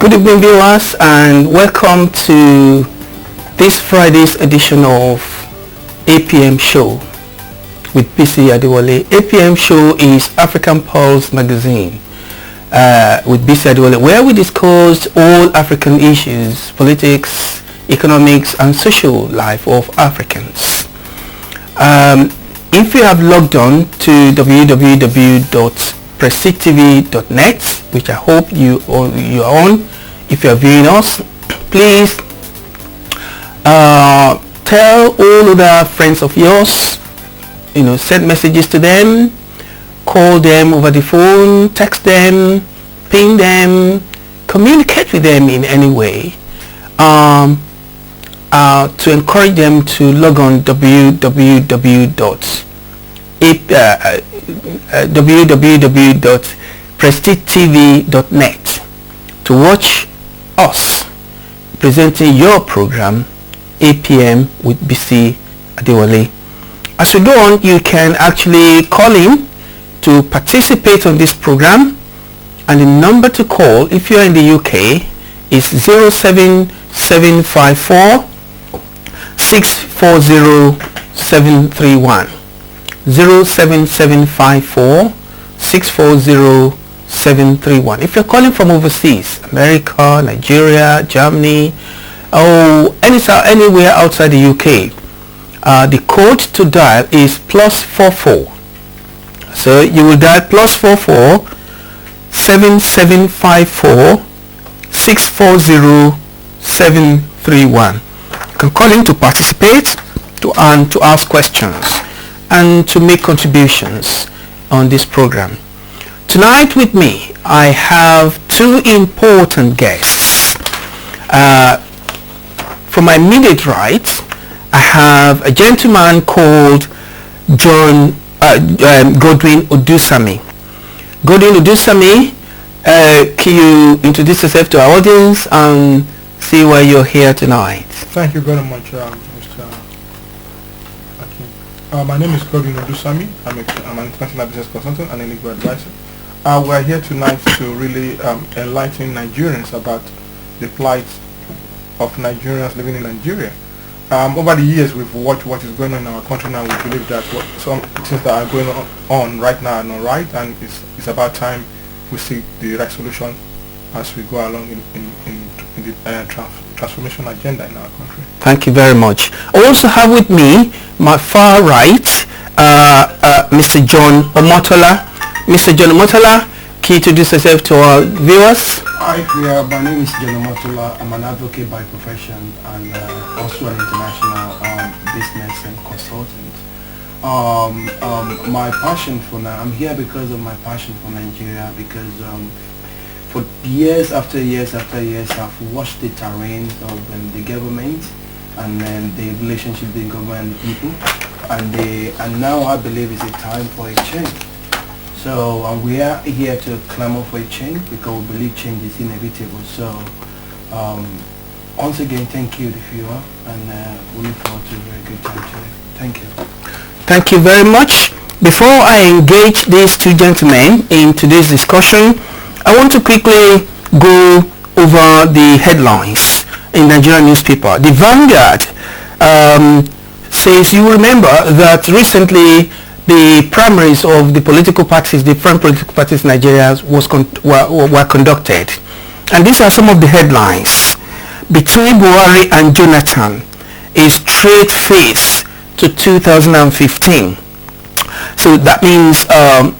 Good evening, viewers, and welcome to this Friday's edition of APM Show with BC Adewale. APM Show is African Pulse magazine with BC Adewale, where we discuss all African issues, politics, economics, and social life of Africans. If you have logged on to www.prestigetv.net, which I hope you are on, if you are viewing us, please tell all other friends of yours, send messages to them, call them over the phone, text them, ping them, communicate with them in any way, to encourage them to log on www.prestigetv.net to watch us presenting your program APM with BC Adewale. As we go on, you can actually call in to participate on this program, and the number to call if you are in the UK is 07754 640 731. 07754 640 731. If you're calling from overseas, America, Nigeria, Germany, or anywhere outside the UK, the code to dial is +44. So you will dial +44 7754 640 731. You can call in to participate and to ask questions and to make contributions on this program. Tonight with me I have two important guests. From my immediate right, I have a gentleman called Godwin Odusami. Godwin Odusami, can you introduce yourself to our audience and see why you're here tonight? Thank you very much, Mr. Akin. My name is Godwin Odusami. I'm an international business consultant and a legal advisor. We're here tonight to really enlighten Nigerians about the plight of Nigerians living in Nigeria. Over the years, we've watched what is going on in our country now. We believe that some things that are going on right now are not right, and it's about time we see the right solution as we go along in the transformation agenda in our country. Thank you very much. I also have with me, my far right, Mr. John Omotola. Mr. John Omotola, can you introduce yourself to our viewers? Hi, my name is John Omotola. I'm an advocate by profession and also an international business and consultant. My passion for now, I'm here because of my passion for Nigeria, because for years after years after years, I've watched the terrain of the government and the relationship between government and the people, and now I believe it's a time for a change. So we are here to clamor for a change because we believe change is inevitable. So once again, thank you, the viewer, and we look forward to a very good time today. Thank you. Thank you very much. Before I engage these two gentlemen in today's discussion, I want to quickly go over the headlines in Nigerian newspaper. The Vanguard says, you remember that recently the primaries of the political parties, different political parties in Nigeria were conducted. And these are some of the headlines. Between Buhari and Jonathan, a straight face to 2015. So that means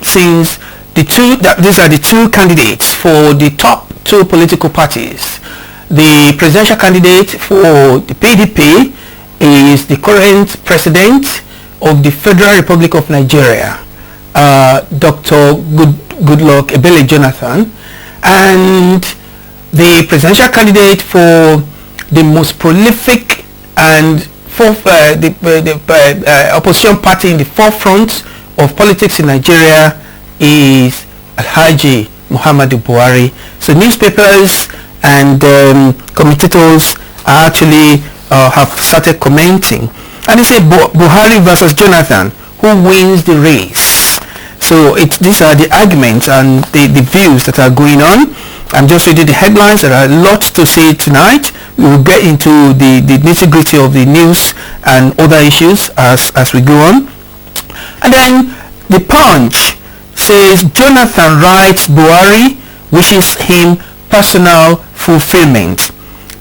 since these are the two candidates for the top two political parties. The presidential candidate for the PDP is the current president of the Federal Republic of Nigeria, Dr. Goodluck Ebele Jonathan, and the presidential candidate for the most prolific and opposition party in the forefront of politics in Nigeria is Alhaji Muhammadu Buhari. So newspapers and commentators actually have started commenting, and they say Buhari versus Jonathan, who wins the race? So these are the arguments and the views that are going on. I'm just reading the headlines. There are lots to say tonight. We will get into the nitty-gritty of the news and other issues as we go on. And then the Punch says Jonathan writes Buhari wishes him personal fulfillment.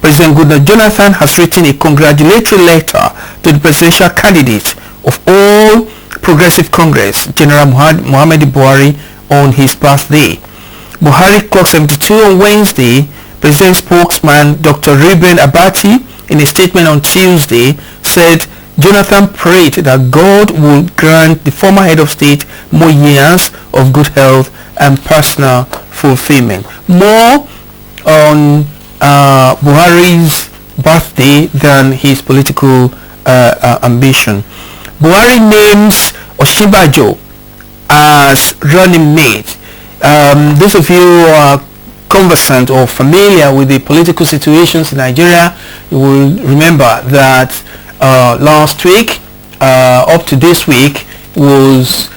President Goodluck Jonathan has written a congratulatory letter to the presidential candidate of all Progressive Congress, General Muhammadu Buhari, on his birthday. Buhari clocked 72 on Wednesday. President spokesman Dr. Reuben Abati, in a statement on Tuesday, said Jonathan prayed that God would grant the former head of state more years of good health and personal fulfillment. More on Buhari's birthday than his political ambition. Buhari names Osinbajo as running mate. Those of you who are conversant or familiar with the political situations in Nigeria, you will remember that last week up to this week was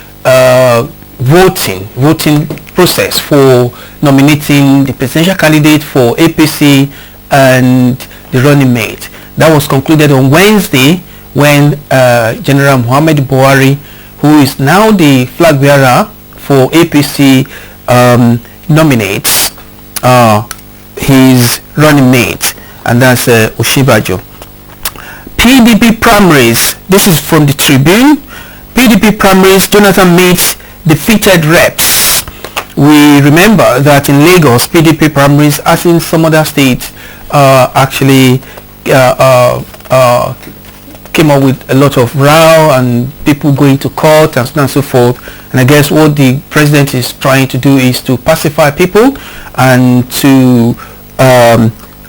voting process for nominating the presidential candidate for APC and the running mate. That was concluded on Wednesday when General Muhammadu Buhari, who is now the flag bearer for APC, nominates his running mate, and that's Osinbajo. PDP primaries, this is from the Tribune. PDP primaries, Jonathan meets defeated reps. We remember that in Lagos, PDP primaries, as in some other states, actually came up with a lot of row and people going to court and so on and so forth. And I guess what the president is trying to do is to pacify people and to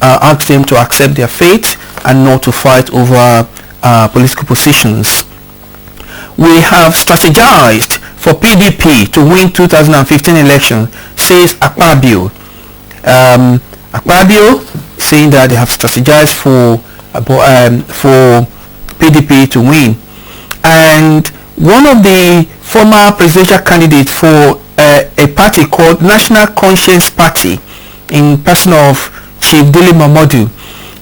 ask them to accept their fate and not to fight over political positions. We have strategized for PDP to win 2015 election, says Akpabio. Akpabio saying that they have strategized for PDP to win. And one of the former presidential candidates for a party called National Conscience Party, in person of Chief Dele Momodu,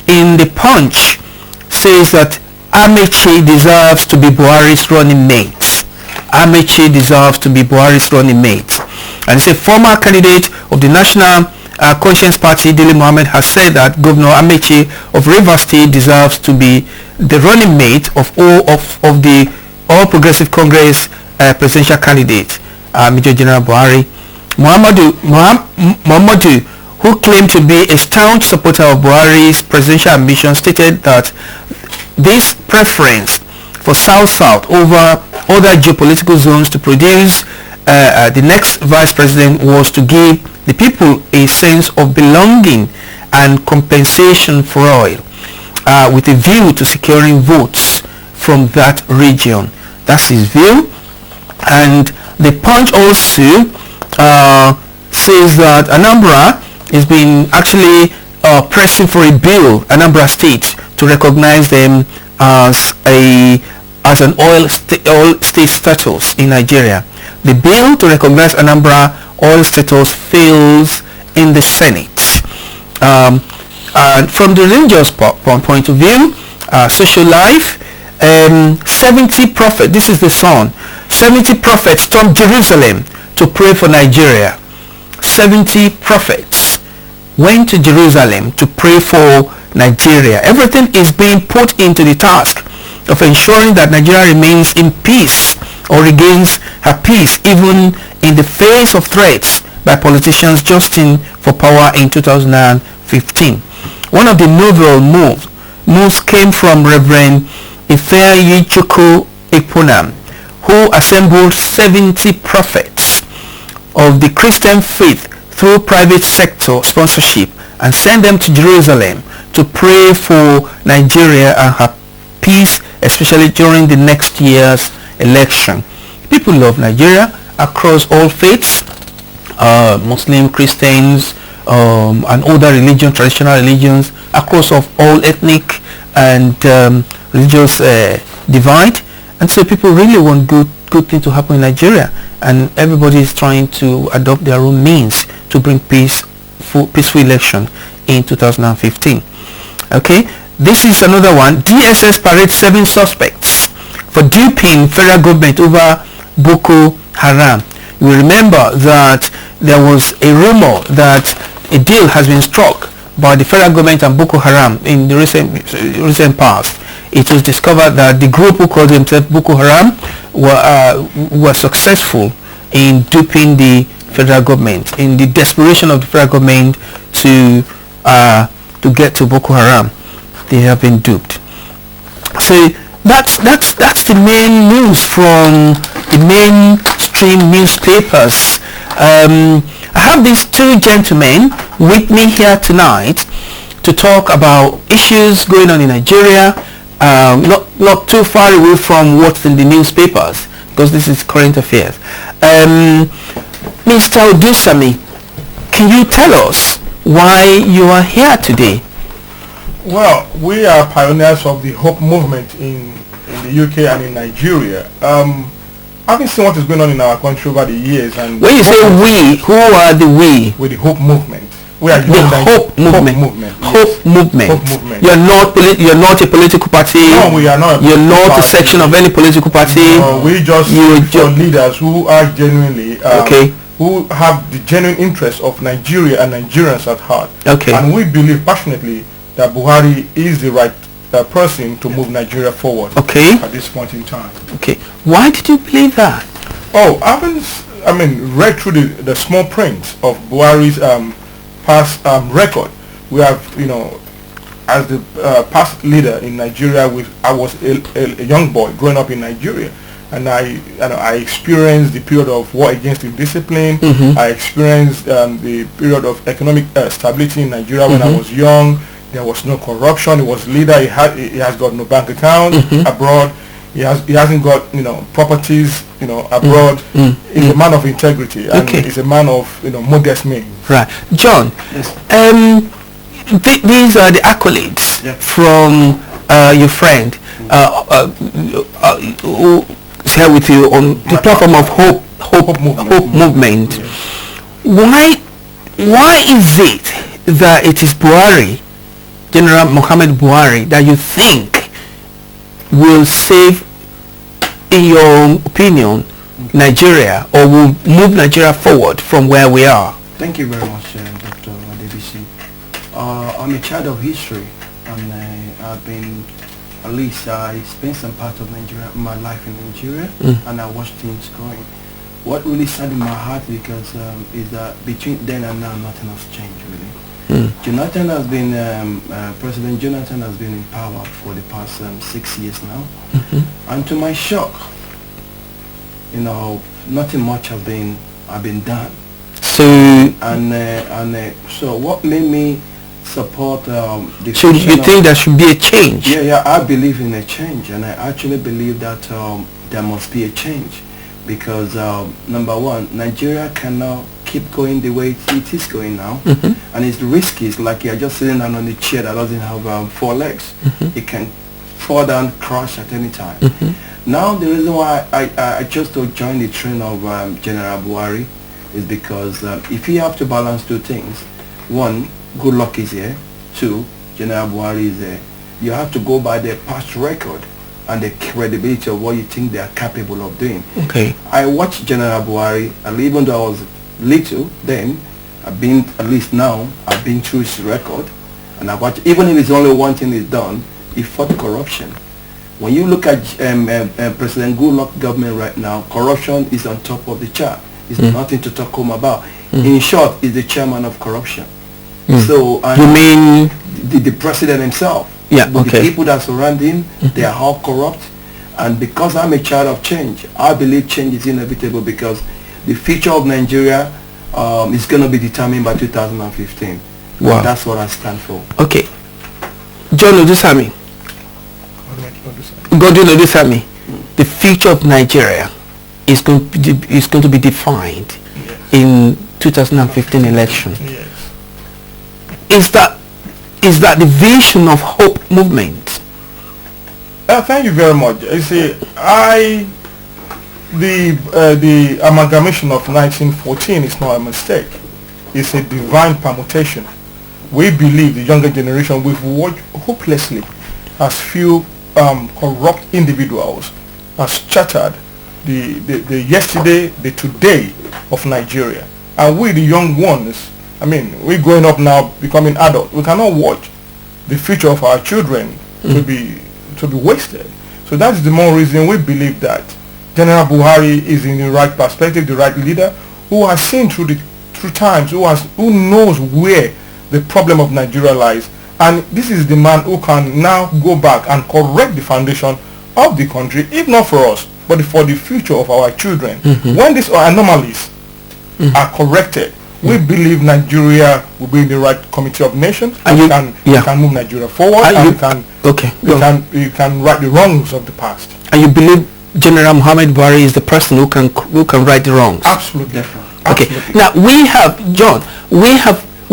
in the Punch, says that Amaechi deserves to be Buhari's running mate. Amaechi deserves to be Buhari's running mate. And it's a former candidate of the National Conscience Party, Dele Mohammed, has said that Governor Amaechi of Rivers State deserves to be the running mate of the All Progressive Congress presidential candidate, Major General Buhari. Muhammadu, who claimed to be a staunch supporter of Buhari's presidential ambition, stated that this preference for South-South over other geopolitical zones to produce the next vice president was to give the people a sense of belonging and compensation for oil, with a view to securing votes from that region. That's his view. And the Punch also says that Anambra has been actually pressing for a bill, Anambra State, to recognize them as an oil state status in Nigeria. The bill to recognize Anambra oil status fails in the Senate. And from the religious point of view, social life, 70 prophets, this is the Sun, 70 prophets stormed Jerusalem to pray for Nigeria. 70 prophets went to Jerusalem to pray for Nigeria. Everything is being put into the task of ensuring that Nigeria remains in peace or regains her peace even in the face of threats by politicians justing for power in 2015. One of the novel moves came from Reverend Ifeanyichukwu Ekponam, who assembled 70 prophets of the Christian faith through private sector sponsorship and sent them to Jerusalem to pray for Nigeria and her peace, especially during the next year's election. People love Nigeria across all faiths, Muslim, Christians, and other religions, traditional religions, across of all ethnic and religious divide. And so people really want good things to happen in Nigeria, and everybody is trying to adopt their own means to bring peace peaceful election in 2015. Okay, this is another one. DSS parades 7 suspects for duping federal government over Boko Haram. You will remember that there was a rumor that a deal has been struck by the federal government and Boko Haram in the recent past. It was discovered that the group who called themselves Boko Haram were successful in duping the federal government, in the desperation of the federal government to get to Boko Haram. They have been duped. So that's the main news from the mainstream newspapers. I have these 2 gentlemen with me here tonight to talk about issues going on in Nigeria, not too far away from what's in the newspapers, because this is current affairs. Mr. Odusami, can you tell us why you are here today? Well, we are pioneers of the Hope movement in the UK and in Nigeria. Having seen what is going on in our country over the years, and when you say we, who are the we? With the Hope movement. We are the Hope movement. Hope movement. Hope movement. You're not a political party. No, we are not. You're not a section of any political party. No, we just for leaders who are genuinely who have the genuine interest of Nigeria and Nigerians at heart. Okay. And we believe passionately that Buhari is the right person to move Nigeria forward. Okay. At this point in time. Okay. Why did you believe that? Oh, read through the small print of Buhari's past record. We have, as the past leader in Nigeria, I was a young boy growing up in Nigeria, and I experienced the period of war against indiscipline. I experienced the period of economic stability in Nigeria when I was young. There was no corruption. He was leader. He has got no bank account abroad. He hasn't got properties abroad. He's a man of integrity, and he's a man of modest means. Right, John. Yes. These are the accolades from your friend who is here with you on the platform of Hope Movement. Yes. Why is it that it is Buhari, General Muhammad Buhari, that you think will save, in your opinion, Nigeria, or will move Nigeria forward from where we are? Thank you very much, Dr. Adebisi. I'm a child of history, and I've been, at least I spent some part of my life in Nigeria, and I watched things growing. What really saddened my heart because is that between then and now, nothing has changed really. Jonathan has been, President Jonathan has been in power for the past 6 years now, and to my shock, nothing much has been done. So so what made me support the so you think there should be a change? Yeah, I believe in a change, and I actually believe that there must be a change, because number one, Nigeria cannot keep going the way it is going now, and it's risky. It's like you're just sitting down on a chair that doesn't have 4 legs. It can fall down, crash at any time. Now the reason why I chose to join the train of General Buhari is because if you have to balance 2 things: 1, good luck is here; 2, General Buhari is there. You have to go by their past record and the credibility of what you think they are capable of doing. Okay. I watched General Buhari, and even though I was little then, I've been, at least now, I've been through his record, and I watched, even if it's only one thing he's done, he fought corruption. When you look at President Goodluck government right now, corruption is on top of the chart. It's nothing to talk home about. In short, he's the chairman of corruption. So you mean the president himself? Yeah. But Okay. the people that surround him, they are all corrupt. And because I'm a child of change, I believe change is inevitable, because the future of Nigeria is going to be determined by 2015. Wow. And that's what I stand for. Okay. John Odusami. Godwin Odusami. The future of Nigeria is going to be defined in 2015 election. Yes. Is that the vision of Hope Movement? Thank you very much. You see, the amalgamation of 1914 is not a mistake. is a divine permutation. We believe the younger generation, we've watched hopelessly as few corrupt individuals has shattered the yesterday, the today of Nigeria. And we, the young ones, I mean, we're growing up now, becoming adults. We cannot watch the future of our children to be wasted. So that's the more reason we believe that General Buhari is in the right perspective, the right leader, who has seen through times, who knows where the problem of Nigeria lies. And this is the man who can now go back and correct the foundation of the country, if not for us, but for the future of our children. When these anomalies are corrected, we believe Nigeria will be in the right committee of nations, and we can move Nigeria forward, and we can right the wrongs of the past. And you believe General Muhammad Buhari is the person who can right the wrongs? Absolutely. Okay. Absolutely. Now we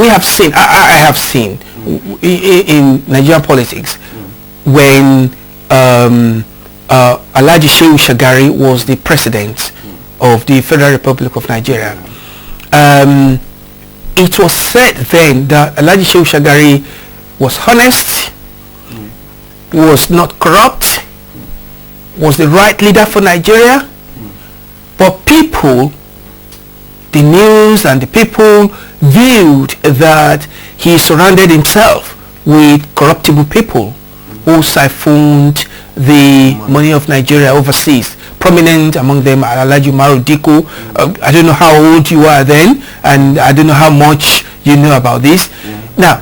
have seen. I have seen in Nigerian politics when Alhaji Shehu Shagari was the president of the Federal Republic of Nigeria. It was said then that Alhaji Shehu Shagari was honest, was not corrupt, was the right leader for Nigeria, but people, the news and the people viewed that he surrounded himself with corruptible people who siphoned the money of Nigeria overseas. Prominent among them are Alhaji Umaru Dikko. I don't know how old you are then, and I don't know how much you know about this. Now,